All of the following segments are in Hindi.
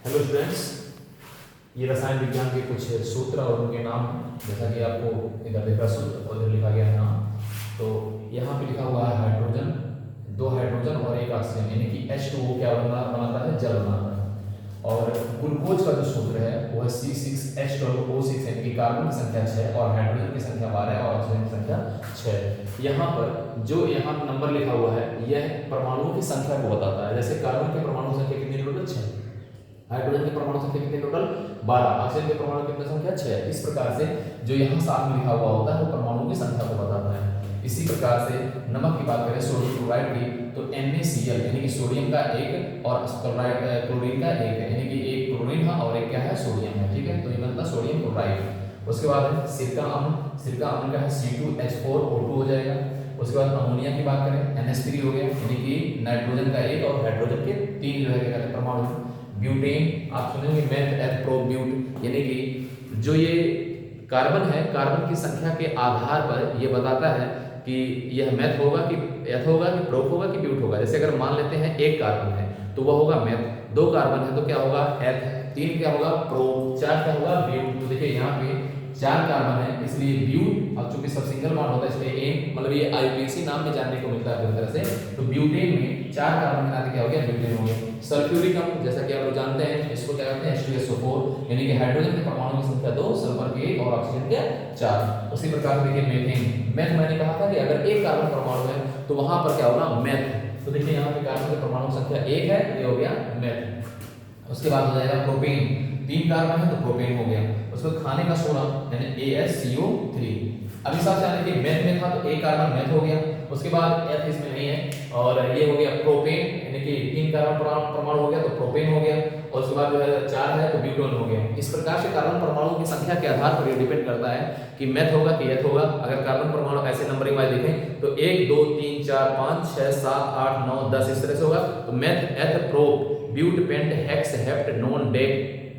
हेलो स्टूडेंट्स, ये रसायन विज्ञान के कुछ सूत्र और उनके नाम हैं। जैसा कि आपको इधर लिखा सूत्र और इधर लिखा गया है नाम। तो यहाँ पे लिखा हुआ है हाइड्रोजन, दो हाइड्रोजन और एक ऑक्सीजन, यानी कि H2O क्या बनाता है, जल बनाता है। और ग्लूकोज का जो सूत्र है वो है C6H12O6, यानी कि कार्बन की संख्या 6 और हाइड्रोजन की संख्या 12 और ऑक्सीजन की संख्या 6। यहाँ पर जो यहाँ नंबर लिखा हुआ है यह परमाणुओं की संख्या को बताता है। जैसे कार्बन के परमाणु संख्या कितनी टोटल 6, हाइड्रोजन के परमाणु संख्या कितनी टोटल 12, ऑक्सीजन के परमाणु कितनी संख्या 6। इस प्रकार से जो यहाँ साथ में लिखा हुआ होता है वो परमाणुओं की संख्या को बताता है। इसी प्रकार से नमक की बात करें, सोडियम क्लोराइड की, तो NaCl यानी कि सोडियम का एक और क्लोरीन का एक है, यानी कि एक क्लोरीन है और एक क्या है, सोडियम है। ठीक है, तो ये बनता सोडियम क्लोराइड। उसके बाद है सिरका अम्ल, सिरका अम्ल का है C2H4O2 हो जाएगा। उसके बाद अमोनिया की बात करें, NH3 हो गया, यानी कि नाइट्रोजन का एक और हाइड्रोजन के 3 जो है क्या कहते हैं परमाणु। ब्यूटेन आप सुनेंगे मेथ एथ प्रो ब्यूट, यानी कि जो ये कार्बन है, कार्बन की संख्या के आधार पर ये बताता है कि यह मेथ होगा कि एथ होगा कि प्रोप होगा कि ब्यूट होगा। जैसे अगर मान लेते हैं एक कार्बन है तो वह होगा मेथ, दो कार्बन है तो क्या होगा एथ, तीन क्या होगा प्रोप, चार क्या होगा ब्यूट। तो देखिए यहाँ पे 4 कार्बन है इसलिए ब्यूट, अब चूंकि सब सिंगल बॉन्ड होता है इसलिए एन, मतलब ये आईपीसी नाम में जानने को मिलता है पूरी तरह से। तो ब्यूटेन में 4 कार्बन के नाते क्या हो गया, ब्यूटेन हो गया। सल्फ्यूरिक अम्ल जैसा कि आप लोग जानते हैं इसको क्या कहते हैं, H2SO4, यानी कि हाइड्रोजन के परमाणु की संख्या 2, सल्फर के 1 और ऑक्सीजन के 4। उसी प्रकार से देखिए मीथेन, मेथ मैंने कहा था कि अगर एक कार्बन परमाणु है तो वहां पर क्या होगा मेथ। तो देखिए यहाँ पे कार्बन के परमाणु संख्या 1 है, ये हो गया मेथ। उसके बाद हो जाएगा प्रोपेन, 3 कार्बन है तो प्रोपेन हो गया। उसको खाने का सोडा यानी AsCO3। अब इस हिसाब से आने के मेथ में था तो एक कार्बन मेथ हो गया। उसके बाद एथ इसमें नहीं है और ये हो गया प्रोपेन, यानी कि 3 कार्बन परमाणु हो गया तो प्रोपेन हो गया। और उसके बाद जो है 4 है तो ब्यूटेन हो गया। इस प्रकार से कार्बन परमाणु की संख्या के आधार पर ये डिपेंड करता है कि मेथ होगा कि एथ होगा। अगर कार्बन परमाणु ऐसे नंबरिंग वाइज देखें तो 1 2 3 4 5 6 7 8 9 10 इस तरह से होगा। तो meth eth prop but pent hex hept non dec,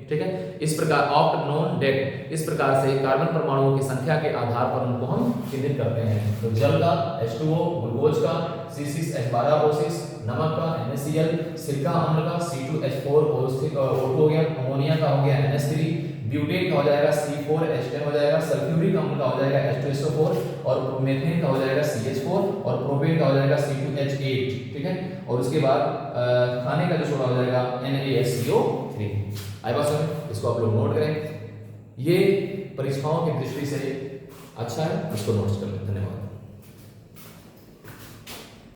ठीक है, इस प्रकार ऑक्ट नॉन डेक, इस प्रकार से कार्बन परमाणुओं की संख्या के आधार पर उनको हम चिन्हित करते हैं। तो जल का H2O, ग्लूकोज का C6H12O6, नमक का NaCl, सिरका अम्ल का C2H4O2 हो गया, अमोनिया का हो गया NH3, ब्यूटेन का हो जाएगा C4H10 हो जाएगा, सल्फ्यूरिक अम्ल का हो जाएगा H2SO4 और मेथेन का हो जाएगा CH4 और प्रोपेन का हो जाएगा C2H8। ठीक है, और उसके बाद खाने का जो सोडा हो जाएगा NaSCO3। आई बात समझ, इसको आप लोग नोट करें। ये परीक्षाओं की दृष्टि से अच्छा है, इसको नोट कर लें।